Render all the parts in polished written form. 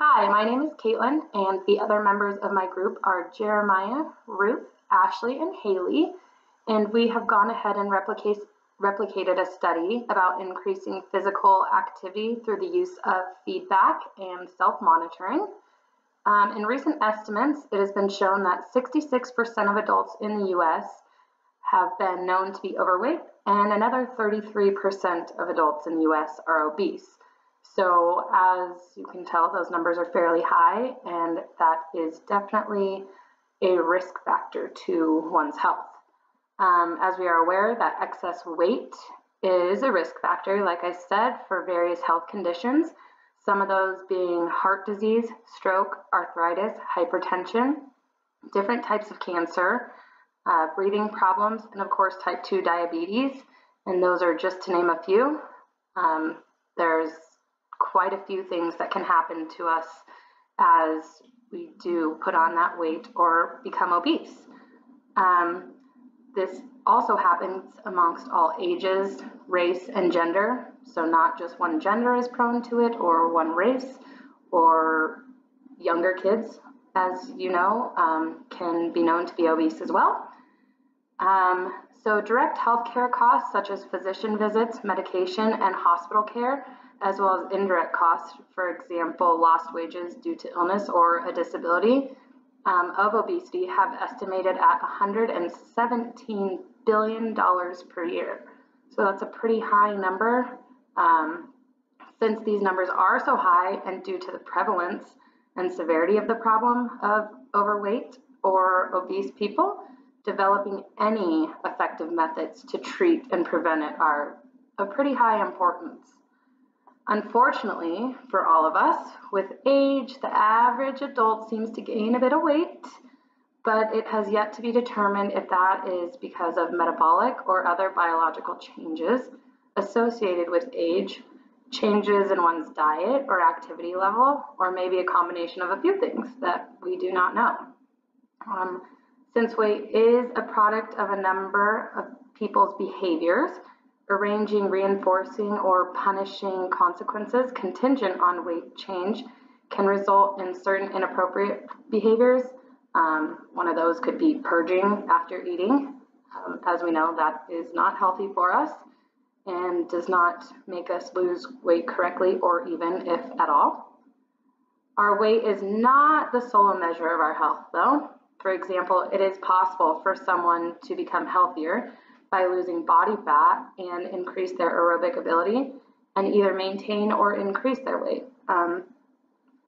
Hi, my name is Caitlin, and the other members of my group are Jeremiah, Ruth, Ashley, and Haley, and we have gone ahead and replicated a study about increasing physical activity through the use of feedback and self-monitoring. In recent estimates, it has been shown that 66% of adults in the US have been known to be overweight, and another 33% of adults in the US are obese. So as you can tell, those numbers are fairly high, and that is definitely a risk factor to one's health. As we are aware that excess weight is a risk factor, like I said, for various health conditions, some of those being heart disease, stroke, arthritis, hypertension, different types of cancer, breathing problems, and of course type 2 diabetes, and those are just to name a few. There's quite a few things that can happen to us as we do put on that weight or become obese. This also happens amongst all ages, race, and gender. So not just one gender is prone to it or one race, or younger kids, as you know, can be known to be obese as well. So direct healthcare costs such as physician visits, medication, and hospital care, as well as indirect costs, for example, lost wages due to illness or a disability, of obesity have estimated at $117 billion per year. So that's a pretty high number. Since these numbers are so high and due to the prevalence and severity of the problem of overweight or obese people, developing any effective methods to treat and prevent it are of pretty high importance. Unfortunately, for all of us, with age, the average adult seems to gain a bit of weight, but it has yet to be determined if that is because of metabolic or other biological changes associated with age, changes in one's diet or activity level, or maybe a combination of a few things that we do not know. Since weight is a product of a number of people's behaviors, arranging, reinforcing, or punishing consequences contingent on weight change can result in certain inappropriate behaviors. One of those could be purging after eating. As we know, that is not healthy for us and does not make us lose weight correctly or even if at all. Our weight is not the sole measure of our health, though. For example, it is possible for someone to become healthier by losing body fat and increase their aerobic ability and either maintain or increase their weight.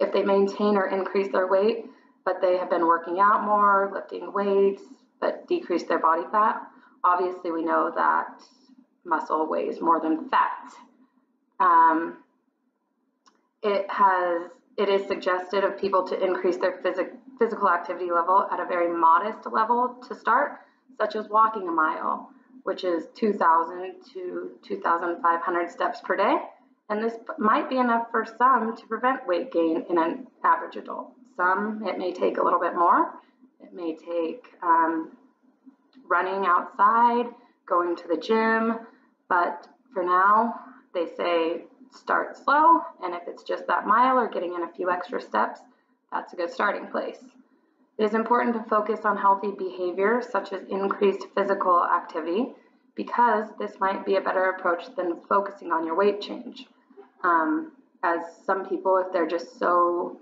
If they maintain or increase their weight, but they have been working out more, lifting weights, but decrease their body fat, obviously we know that muscle weighs more than fat. It is suggested of people to increase their physical activity level at a very modest level to start, such as walking a mile, which is 2,000 to 2,500 steps per day. And this might be enough for some to prevent weight gain in an average adult. Some, it may take a little bit more. It may take running outside, going to the gym, but for now, they say start slow, and if it's just that mile or getting in a few extra steps, that's a good starting place. It is important to focus on healthy behaviors such as increased physical activity, because this might be a better approach than focusing on your weight change. As some people, if they're just so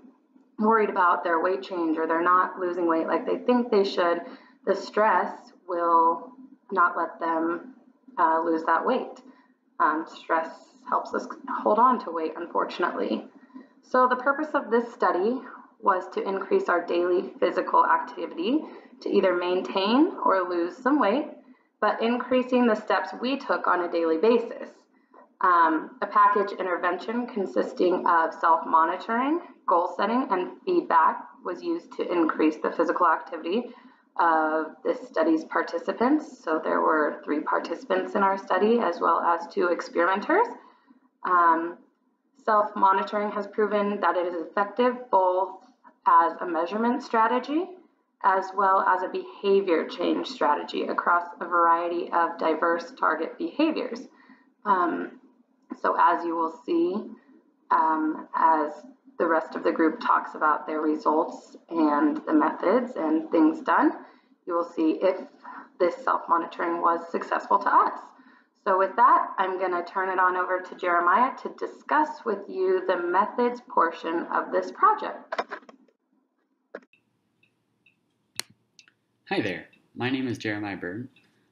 worried about their weight change or they're not losing weight like they think they should, the stress will not let them lose that weight. Stress helps us hold on to weight, unfortunately. So the purpose of this study was to increase our daily physical activity to either maintain or lose some weight, but increasing the steps we took on a daily basis. A package intervention consisting of self-monitoring, goal setting, and feedback was used to increase the physical activity of this study's participants. So there were 3 participants in our study as well as 2 experimenters. Self-monitoring has proven that it is effective both as a measurement strategy as well as a behavior change strategy across a variety of diverse target behaviors. So as you will see, as the rest of the group talks about their results and the methods and things done, you will see if this self-monitoring was successful to us. So with that, I'm going to turn it on over to Jeremiah to discuss with you the methods portion of this project. Hi there, my name is Jeremiah Burton.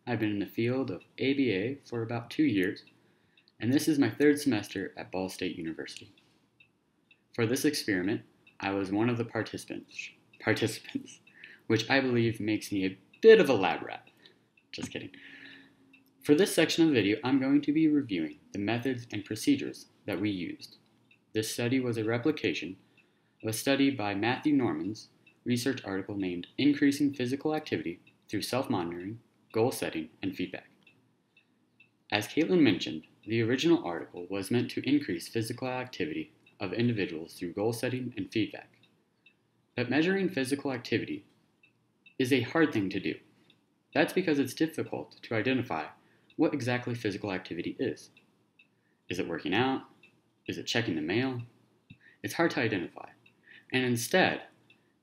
I've been in the field of ABA for about 2 years, and this is my 3rd semester at Ball State University. For this experiment, I was one of the participants, which I believe makes me a bit of a lab rat. Just kidding. For this section of the video, I'm going to be reviewing the methods and procedures that we used. This study was a replication of a study by Matthew Norman's research article named Increasing Physical Activity Through Self-Monitoring, Goal Setting, and Feedback. As Caitlin mentioned, the original article was meant to increase physical activity of individuals through goal setting and feedback. But measuring physical activity is a hard thing to do. That's because it's difficult to identify what exactly physical activity is. Is it working out? Is it checking the mail? It's hard to identify. And instead,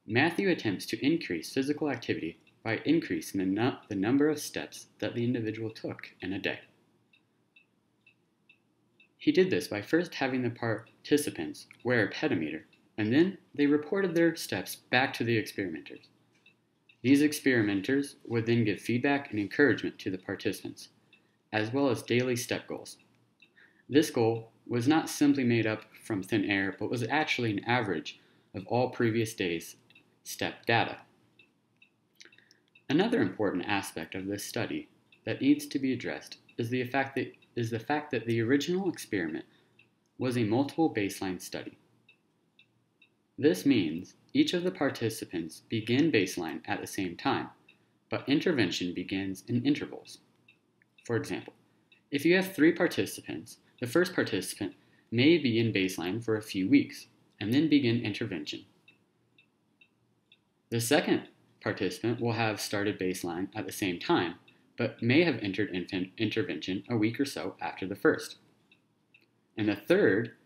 Matthew attempts to increase physical activity by increasing the number of steps that the individual took in a day. He did this by first having the participants wear a pedometer, and then they reported their steps back to the experimenters. These experimenters would then give feedback and encouragement to the participants, as well as daily step goals. This goal was not simply made up from thin air, but was actually an average of all previous days' step data. Another important aspect of this study that needs to be addressed is the fact that the original experiment was a multiple baseline study. This means each of the participants begin baseline at the same time, but intervention begins in intervals. For example, if you have 3 participants, the first participant may be in baseline for a few weeks and then begin intervention. The second participant will have started baseline at the same time, but may have entered intervention a week or so after the first, and the third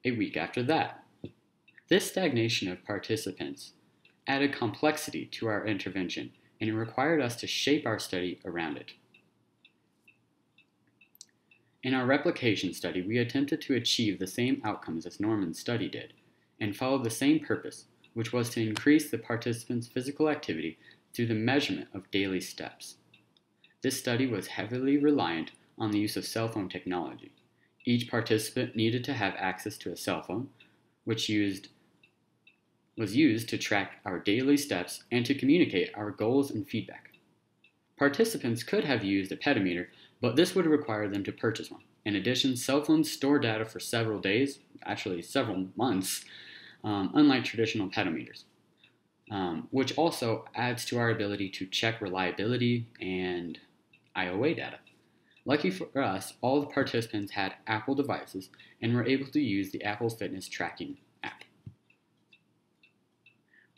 a week after that. This stagnation of participants added complexity to our intervention, and it required us to shape our study around it. In our replication study, we attempted to achieve the same outcomes as Norman's study did, and followed the same purpose, which was to increase the participants' physical activity through the measurement of daily steps. This study was heavily reliant on the use of cell phone technology. Each participant needed to have access to a cell phone, which was used to track our daily steps and to communicate our goals and feedback. Participants could have used a pedometer, but this would require them to purchase one. In addition, cell phones store data for several days, actually several months, unlike traditional pedometers, which also adds to our ability to check reliability and IOA data. Lucky for us, all the participants had Apple devices and were able to use the Apple Fitness Tracking app.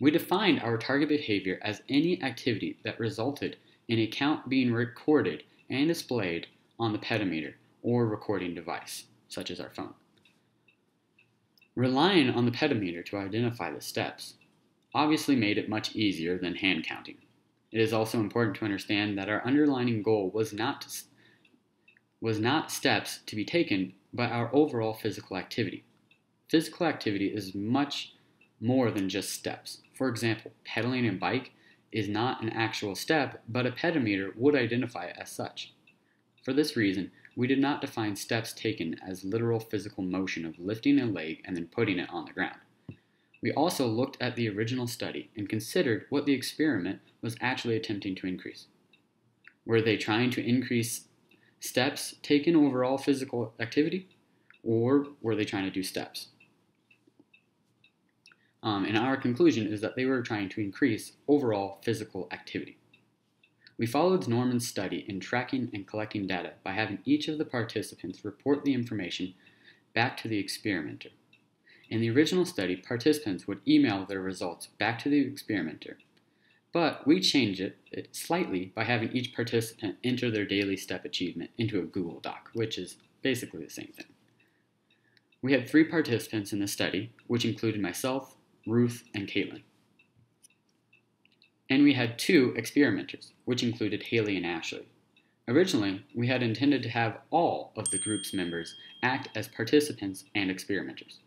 We defined our target behavior as any activity that resulted in a count being recorded and displayed on the pedometer or recording device, such as our phone. Relying on the pedometer to identify the steps obviously made it much easier than hand counting. It is also important to understand that our underlying goal was not steps to be taken, but our overall physical activity. Physical activity is much more than just steps. For example, pedaling a bike is not an actual step, but a pedometer would identify it as such. For this reason, we did not define steps taken as literal physical motion of lifting a leg and then putting it on the ground. We also looked at the original study and considered what the experiment was actually attempting to increase. Were they trying to increase steps taken overall physical activity, or were they trying to do steps? And our conclusion is that they were trying to increase overall physical activity. We followed Norman's study in tracking and collecting data by having each of the participants report the information back to the experimenter. In the original study, participants would email their results back to the experimenter, but we changed it slightly by having each participant enter their daily step achievement into a Google Doc, which is basically the same thing. We had 3 participants in the study, which included myself, Ruth, and Caitlin. And we had 2 experimenters, which included Haley and Ashley. Originally, we had intended to have all of the group's members act as participants and experimenters.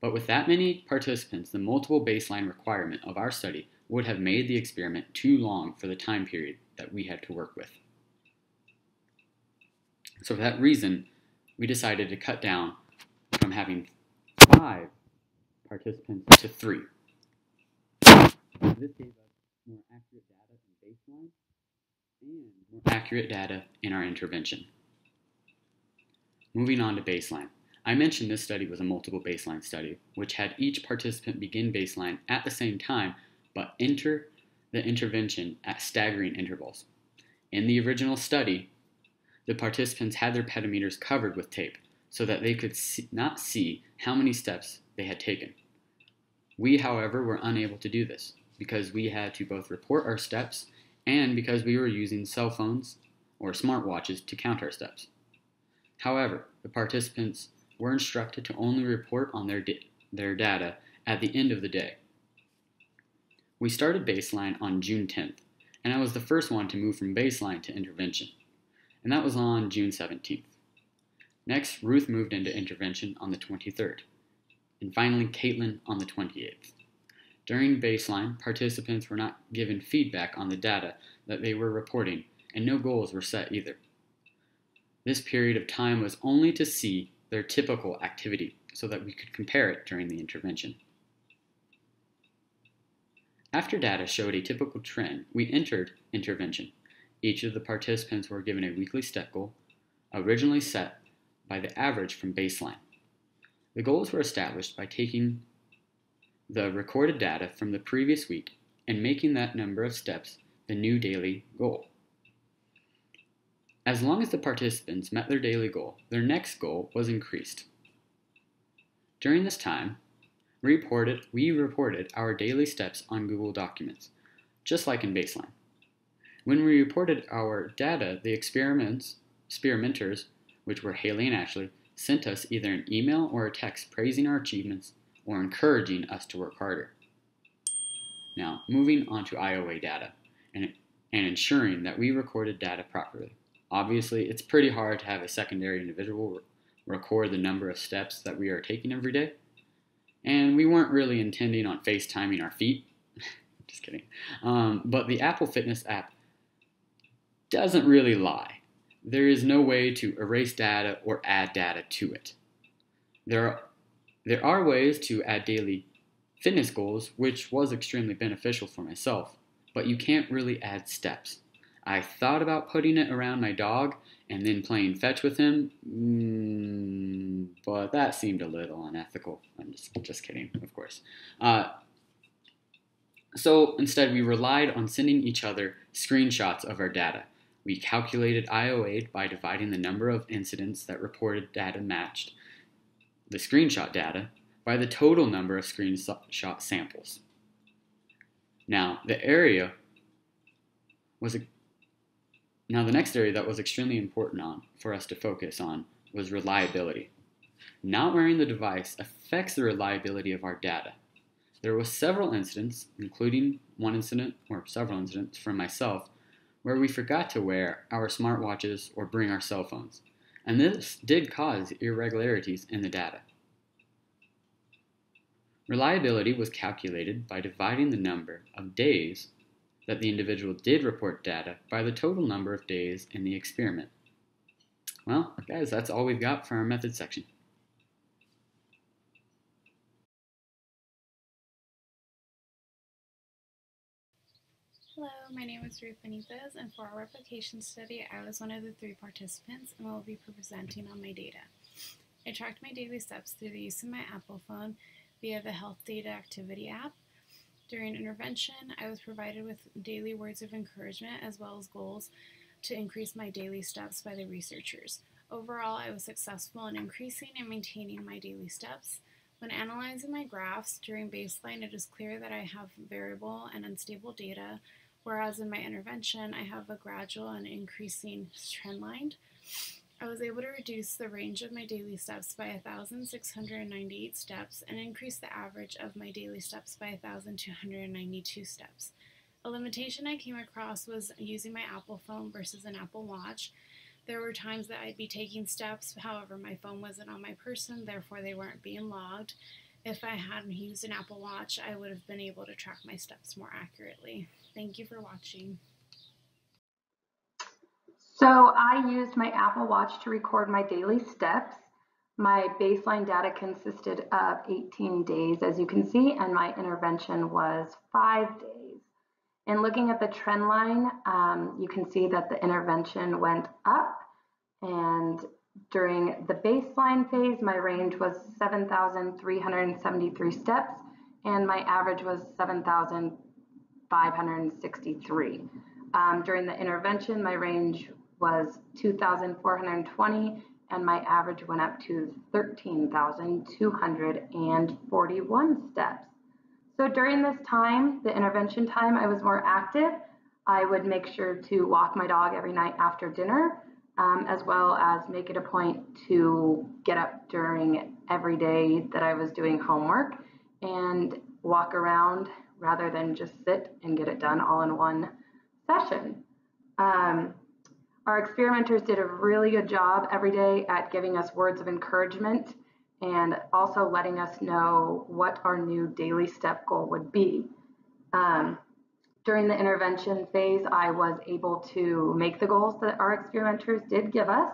But with that many participants, the multiple baseline requirement of our study would have made the experiment too long for the time period that we had to work with. So for that reason, we decided to cut down from having 5 participants to 3. This gave us more accurate data in baseline and more accurate data in our intervention. Moving on to baseline. I mentioned this study was a multiple baseline study, which had each participant begin baseline at the same time, but enter the intervention at staggering intervals. In the original study, the participants had their petameters covered with tape so that they could not see how many steps they had taken. We, however, were unable to do this because we had to both report our steps and because we were using cell phones or smartwatches to count our steps. However, the participants were instructed to only report on their data at the end of the day. We started baseline on June 10th, and I was the first one to move from baseline to intervention, and that was on June 17th. Next, Ruth moved into intervention on the 23rd, and finally Caitlin on the 28th. During baseline, participants were not given feedback on the data that they were reporting, and no goals were set either. This period of time was only to see their typical activity so that we could compare it during the intervention. After data showed a typical trend, we entered intervention. Each of the participants were given a weekly step goal, originally set by the average from baseline. The goals were established by taking the recorded data from the previous week and making that number of steps the new daily goal. As long as the participants met their daily goal, their next goal was increased. During this time, we reported our daily steps on Google Documents, just like in baseline. When we reported our data, the experimenters, which were Haley and Ashley, sent us either an email or a text praising our achievements or encouraging us to work harder. Now, moving on to IOA data and ensuring that we recorded data properly. Obviously, it's pretty hard to have a secondary individual record the number of steps that we are taking every day, and we weren't really intending on FaceTiming our feet. Just kidding. But the Apple Fitness app doesn't really lie. There is no way to erase data or add data to it. There are ways to add daily fitness goals, which was extremely beneficial for myself, but you can't really add steps. I thought about putting it around my dog and then playing fetch with him, but that seemed a little unethical. I'm just kidding, of course. So instead, we relied on sending each other screenshots of our data. We calculated IOA by dividing the number of incidents that reported data matched the screenshot data by the total number of screenshot samples. Now, the next area that was extremely important for us to focus on was reliability. Not wearing the device affects the reliability of our data. There were several incidents, including several incidents from myself, where we forgot to wear our smartwatches or bring our cell phones, and this did cause irregularities in the data. Reliability was calculated by dividing the number of days that the individual did report data by the total number of days in the experiment. Well, guys, that's all we've got for our methods section. Hello, my name is Ruth Benitez, and for our replication study, I was one of the 3 participants and will be presenting on my data. I tracked my daily steps through the use of my Apple phone via the Health Data Activity app. During intervention, I was provided with daily words of encouragement as well as goals to increase my daily steps by the researchers. Overall, I was successful in increasing and maintaining my daily steps. When analyzing my graphs during baseline, it is clear that I have variable and unstable data, whereas in my intervention, I have a gradual and increasing trend line. I was able to reduce the range of my daily steps by 1,698 steps and increase the average of my daily steps by 1,292 steps. A limitation I came across was using my Apple phone versus an Apple Watch. There were times that I'd be taking steps, however my phone wasn't on my person, therefore they weren't being logged. If I hadn't used an Apple Watch, I would have been able to track my steps more accurately. Thank you for watching. So I used my Apple Watch to record my daily steps. My baseline data consisted of 18 days, as you can see, and my intervention was 5 days. And looking at the trend line, you can see that the intervention went up, and during the baseline phase, my range was 7,373 steps, and my average was 7,563. During the intervention, my range was 2,420, and my average went up to 13,241 steps. So during this time, the intervention time, I was more active. I would make sure to walk my dog every night after dinner, as well as make it a point to get up during every day that I was doing homework and walk around rather than just sit and get it done all in one session. Our experimenters did a really good job every day at giving us words of encouragement and also letting us know what our new daily step goal would be. During the intervention phase, I was able to make the goals that our experimenters did give us.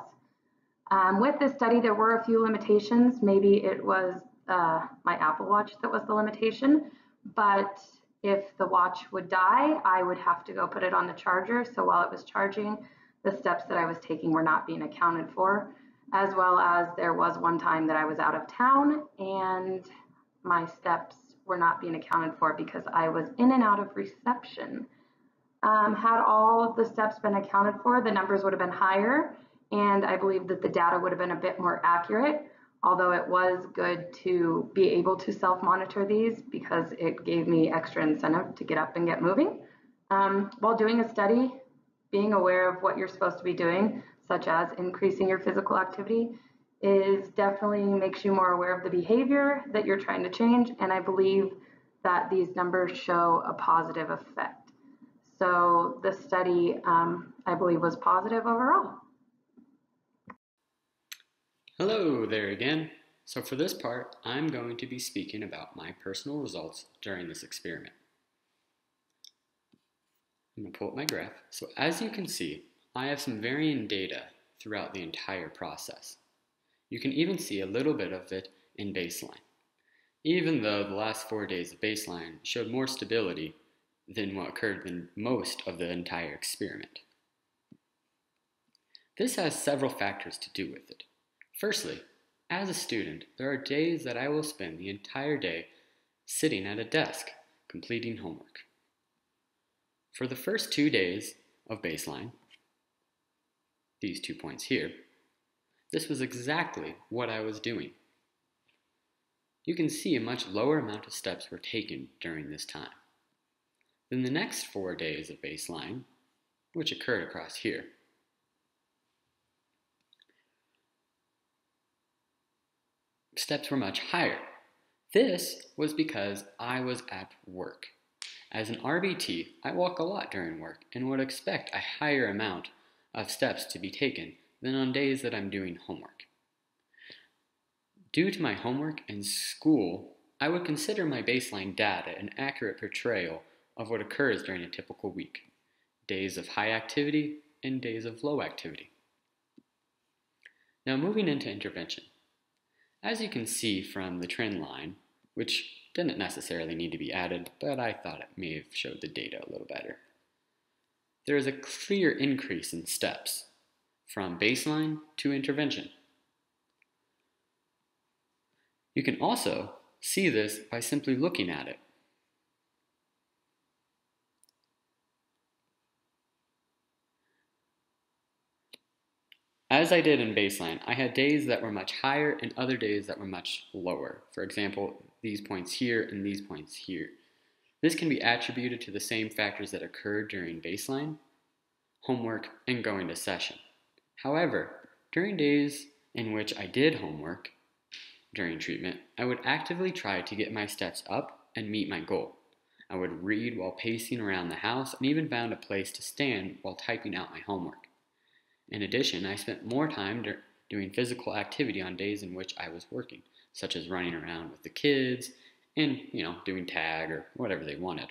With this study, there were a few limitations. Maybe it was my Apple Watch that was the limitation, but if the watch would die, I would have to go put it on the charger. So while it was charging, the steps that I was taking were not being accounted for, as well as there was one time that I was out of town and my steps were not being accounted for because I was in and out of reception. Had all of the steps been accounted for, the numbers would have been higher, and I believe that the data would have been a bit more accurate, although it was good to be able to self-monitor these because it gave me extra incentive to get up and get moving. While doing a study, being aware of what you're supposed to be doing, such as increasing your physical activity, is definitely makes you more aware of the behavior that you're trying to change, and I believe that these numbers show a positive effect. So the study, I believe, was positive overall. Hello there again. So for this part, I'm going to be speaking about my personal results during this experiment. I'm going to pull up my graph. So as you can see, I have some varying data throughout the entire process. You can even see a little bit of it in baseline, even though the last 4 days of baseline showed more stability than what occurred in most of the entire experiment. This has several factors to do with it. Firstly, as a student, there are days that I will spend the entire day sitting at a desk completing homework. For the first 2 days of baseline, these 2 points here, this was exactly what I was doing. You can see a much lower amount of steps were taken during this time. Then the next 4 days of baseline, which occurred across here, steps were much higher. This was because I was at work. As an RBT, I walk a lot during work and would expect a higher amount of steps to be taken than on days that I'm doing homework. Due to my homework and school, I would consider my baseline data an accurate portrayal of what occurs during a typical week, days of high activity and days of low activity. Now moving into intervention. As you can see from the trend line, which didn't necessarily need to be added, but I thought it may have showed the data a little better, there is a clear increase in steps from baseline to intervention. You can also see this by simply looking at it. As I did in baseline, I had days that were much higher and other days that were much lower. For example, these points here and these points here. This can be attributed to the same factors that occurred during baseline, homework, and going to session. However, During days in which I did homework during treatment, I would actively try to get my steps up and meet my goal. I would read while pacing around the house and even found a place to stand while typing out my homework. In addition, I spent more time doing physical activity on days in which I was working, such as running around with the kids and, doing tag or whatever they wanted.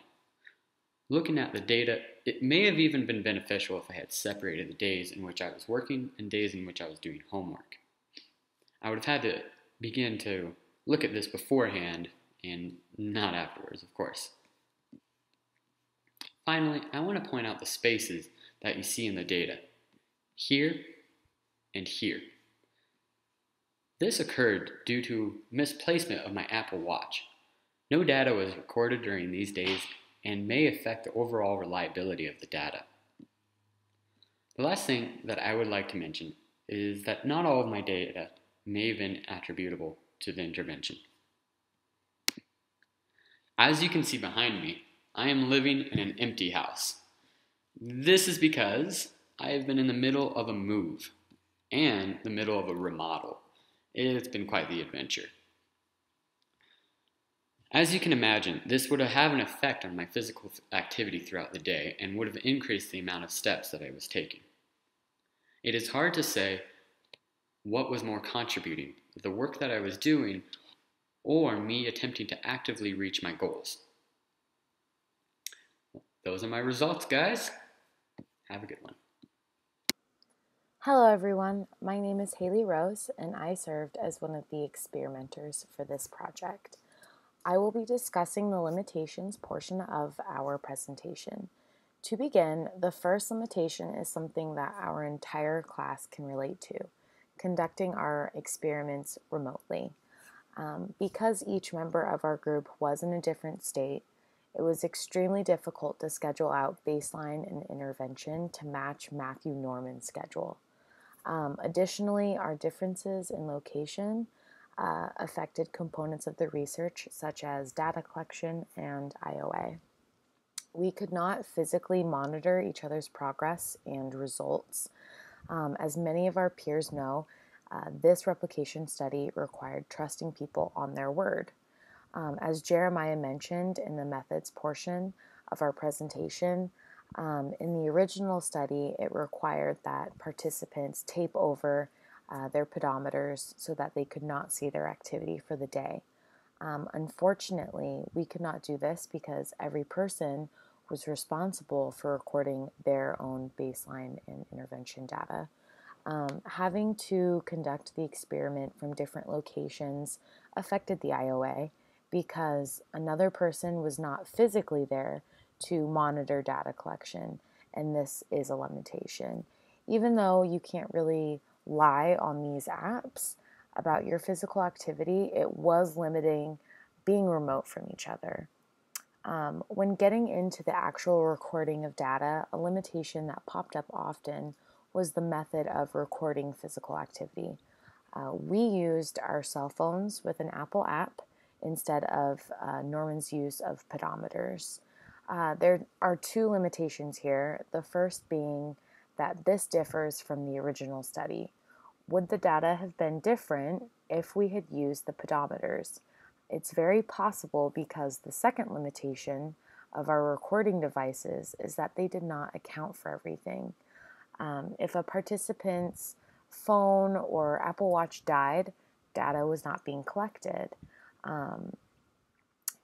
Looking at the data, it may have even been beneficial if I had separated the days in which I was working and days in which I was doing homework. I would have had to begin to look at this beforehand and not afterwards, of course. Finally, I want to point out the spaces that you see in the data, here and here. This occurred due to misplacement of my Apple Watch. No data was recorded during these days and may affect the overall reliability of the data. The last thing that I would like to mention is that not all of my data may have been attributable to the intervention. As you can see behind me, I am living in an empty house. This is because I have been in the middle of a move and the middle of a remodel. It's been quite the adventure. As you can imagine, this would have an effect on my physical activity throughout the day and would have increased the amount of steps that I was taking. It is hard to say what was more contributing, the work that I was doing or me attempting to actively reach my goals. Those are my results, guys. Have a good one. Hello everyone, my name is Haley Rose and I served as one of the experimenters for this project. I will be discussing the limitations portion of our presentation. To begin, the first limitation is something that our entire class can relate to, conducting our experiments remotely. Because each member of our group was in a different state, it was extremely difficult to schedule out baseline and intervention to match Matthew Norman's schedule. Additionally, our differences in location affected components of the research, such as data collection and IOA. We could not physically monitor each other's progress and results. As many of our peers know, this replication study required trusting people on their word. As Jeremiah mentioned in the methods portion of our presentation, in the original study, it required that participants tape over their pedometers so that they could not see their activity for the day. Unfortunately, we could not do this because every person was responsible for recording their own baseline and intervention data. Having to conduct the experiment from different locations affected the IOA because another person was not physically there to monitor data collection, and this is a limitation. Even though you can't really lie on these apps about your physical activity, it was limiting being remote from each other. When getting into the actual recording of data, a limitation that popped up often was the method of recording physical activity. We used our cell phones with an Apple app instead of Norman's use of pedometers. There are two limitations here, the first being that this differs from the original study. Would the data have been different if we had used the pedometers? It's very possible because the second limitation of our recording devices is that they did not account for everything. If a participant's phone or Apple Watch died, data was not being collected.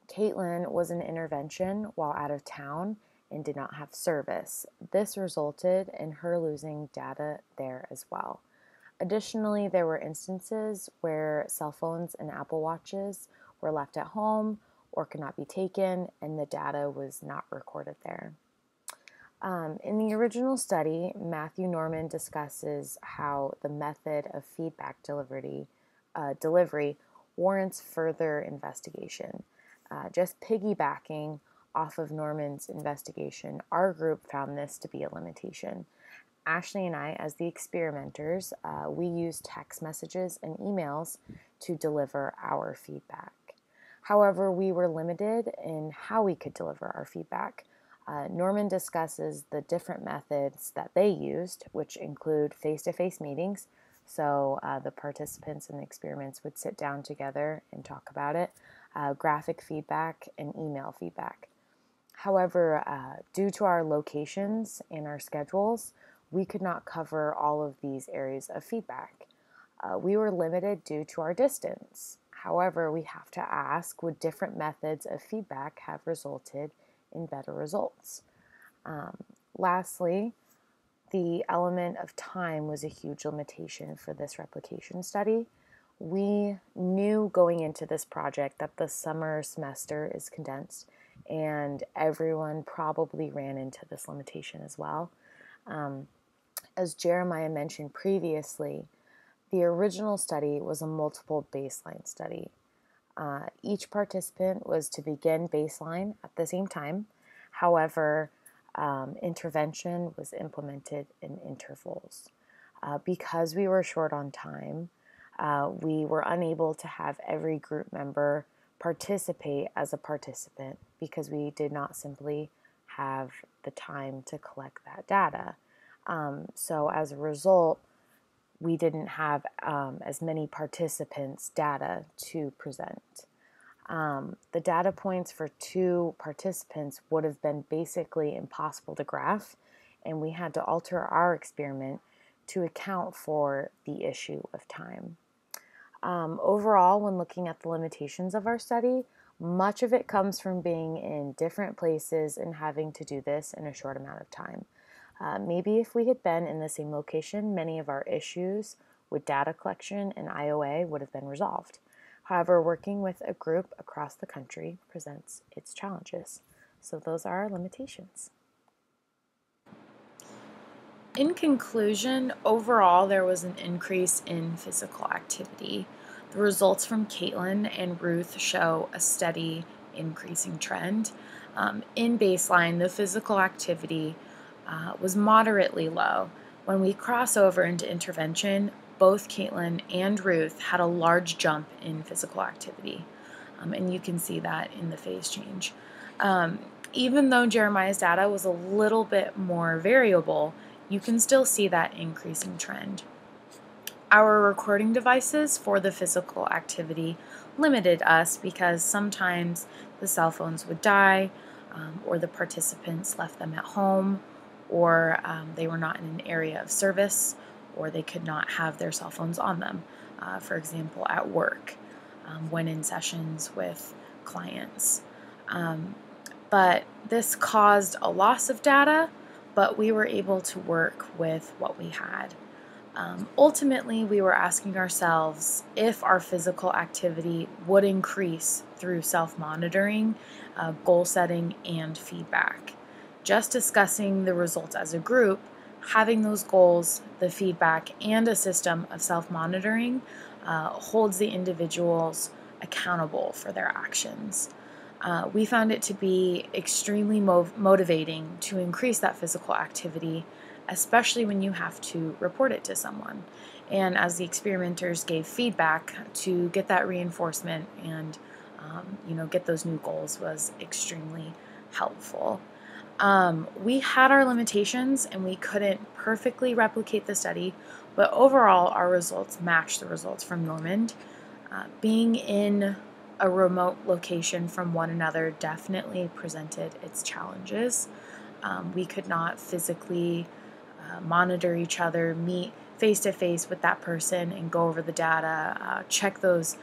Caitlin was in intervention while out of town and did not have service. This resulted in her losing data there as well. Additionally, there were instances where cell phones and Apple Watches were left at home or could not be taken, and the data was not recorded there. In the original study, Matthew Norman discusses how the method of feedback delivery warrants further investigation. Just piggybacking off of Norman's investigation, our group found this to be a limitation. Ashley and I, as the experimenters, we used text messages and emails to deliver our feedback. However, we were limited in how we could deliver our feedback. Norman discusses the different methods that they used, which include face-to-face meetings, So the participants in the experiments would sit down together and talk about it, graphic feedback and email feedback. However, due to our locations and our schedules, we could not cover all of these areas of feedback. We were limited due to our distance. However, we have to ask, would different methods of feedback have resulted in better results? Lastly, the element of time was a huge limitation for this replication study. We knew going into this project that the summer semester is condensed, and everyone probably ran into this limitation as well. As Jeremiah mentioned previously, the original study was a multiple baseline study. Each participant was to begin baseline at the same time. However, intervention was implemented in intervals. Because we were short on time, we were unable to have every group member participate as a participant because we did not simply have the time to collect that data. So as a result, we didn't have as many participants' data to present. The data points for 2 participants would have been basically impossible to graph, and we had to alter our experiment to account for the issue of time. Overall, when looking at the limitations of our study, much of it comes from being in different places and having to do this in a short amount of time. Maybe if we had been in the same location, many of our issues with data collection and IOA would have been resolved. However, working with a group across the country presents its challenges. So those are our limitations. In conclusion, overall, there was an increase in physical activity. The results from Caitlin and Ruth show a steady increasing trend. In baseline, the physical activity was moderately low. When we cross over into intervention, both Caitlin and Ruth had a large jump in physical activity, and you can see that in the phase change. Even though Jeremiah's data was a little bit more variable, you can still see that increasing trend. Our recording devices for the physical activity limited us because sometimes the cell phones would die, or the participants left them at home, or they were not in an area of service, or they could not have their cell phones on them, for example, at work, when in sessions with clients. But this caused a loss of data, but we were able to work with what we had. Ultimately, we were asking ourselves if our physical activity would increase through self-monitoring, goal setting, and feedback. Just discussing the results as a group, having those goals, the feedback, and a system of self-monitoring holds the individuals accountable for their actions. We found it to be extremely motivating to increase that physical activity, especially when you have to report it to someone. And as the experimenters gave feedback, to get that reinforcement and get those new goals was extremely helpful. We had our limitations and we couldn't perfectly replicate the study, but overall our results matched the results from Normand. Being in a remote location from one another definitely presented its challenges. We could not physically monitor each other, meet face-to-face with that person and go over the data, check those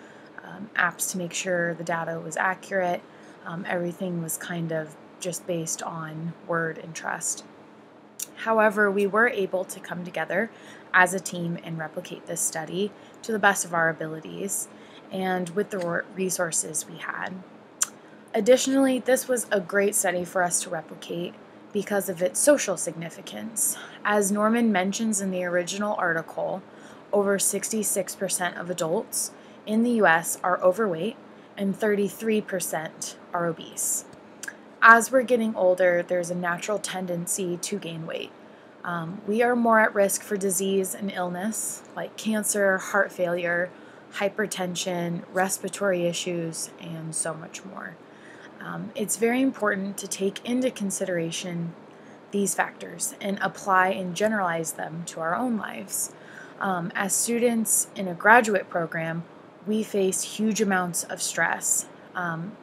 apps to make sure the data was accurate. Everything was kind of just based on word and trust. However, we were able to come together as a team and replicate this study to the best of our abilities and with the resources we had. Additionally, this was a great study for us to replicate because of its social significance. As Normand mentions in the original article, over 66% of adults in the US are overweight and 33% are obese. As we're getting older, there's a natural tendency to gain weight. We are more at risk for disease and illness like cancer, heart failure, hypertension, respiratory issues, and so much more. It's very important to take into consideration these factors and apply and generalize them to our own lives. As students in a graduate program, we face huge amounts of stress.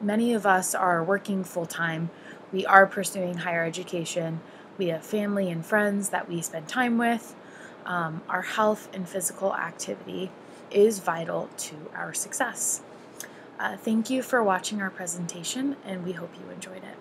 Many of us are working full-time. We are pursuing higher education. We have family and friends that we spend time with. Our health and physical activity is vital to our success. Thank you for watching our presentation, and we hope you enjoyed it.